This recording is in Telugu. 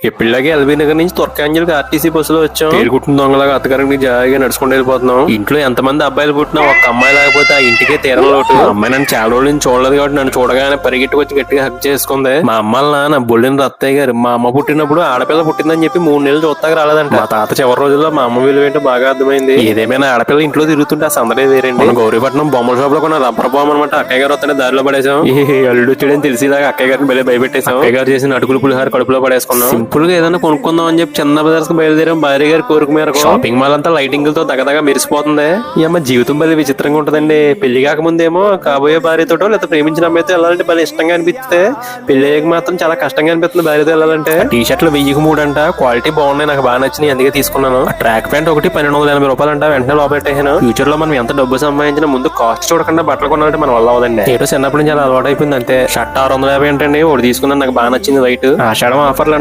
ఎప్పటిలాగే ఎల్బీ నగర్ నుంచి తుర్కాంజలికి ఆర్టీసీ బస్సులో వచ్చాం. పేరుకుట్టిన దొంగలాగా అత్తగారికి జాయిగా నడుచుకుంటూ వెళ్ళిపోతున్నాం. ఇంట్లో ఎంతమంది అబ్బాయిలు పుట్టినా ఒక అమ్మాయి లేకపోతే ఆ ఇంటికే తీరం లోటు. అమ్మాయి నన్ను చాలా రోజుల నుంచి చూడలేదు కాబట్టి నన్ను చూడగానే పరిగెట్టుకొచ్చి గట్టిగా హక్ చేసుకుంది. మా అమ్మ నాన్న బొల్లిన రత్తయ్య గారు మా అమ్మ పుట్టినప్పుడు ఆడపిల్ల పుట్టిందని చెప్పి 3 నెలలు చూస్తాక రాలేదంట. మా తాత చివరి రోజుల్లో మా అమ్మ విలువ ఏంటో బాగా అర్థమైంది. ఏదేమైనా ఆడపిల్ల ఇంట్లో తిరుగుతుంటే ఆ సందడే వేరండి. మన గౌరీపట్నం బొమ్మల షాప్ లో కొన్న రబ్బర్ బామ్ అనమాట. అక్కయ్య గారు వస్తేనే దారిలో పడేసాం. అల్లుడు వచ్చాడని తెలిసిదాకా అక్కయ్య గారిని బయట భయపెట్టేసాం. అక్కయ్య గారు చేసిన అటుకులు పులిహార కడుపులో పడేసుకున్నాం. సింపుల్ గా ఏదైనా కొనుక్కుందాం అని చెప్పి చిన్న బజార్స్ బయలుదేరాం. భార్య గారి కోరిక మేరకు షాపింగ్ మాల్ అంతా లైటింగ్ తో దగదగా మెరిసిపోతుంది. ఈ అమ్మ జీవితం బలి విచిత్రంగా ఉంటదండి. పెళ్లి కాకముందేమో కాబోయే భార్యతోటో లేదా ప్రేమించిన అమ్మాయితో వెళ్ళాలంటే బలి ఇష్టంగా అనిపిస్తే, పెళ్లి అయ్యాక మాత్రం చాలా కష్టంగా అనిపిస్తుంది భార్యతో వెళ్ళాలంటే. టీ షర్ట్లు 1000 అంట. క్వాలిటీ బాగున్నాయి, నాకు బాగా నచ్చినాయి, అందుకే తీసుకున్నాను. ఆ ట్రాక్ ప్యాంట్ ఒకటి 1280 రూపాయలు అంట. వెంటనే లోపెట్టేసాను. ఫ్యూచర్ లో మనం ఎంత డబ్బు సంపాదించినా ముందు కాస్ట్ చూడకుండా బట్టలు కొనాలంటే మన వల్ల అవదండి. ఏటో చిన్నప్పటి నుంచి అలా అలవాటు అయిపోయింది అంతే. షర్ట్ 650 ఏంటండి, ఒకటి తీసుకున్నాను, నాకు బాగా నచ్చింది వైట్. ఆషాఢం ఆఫర్లు అంట.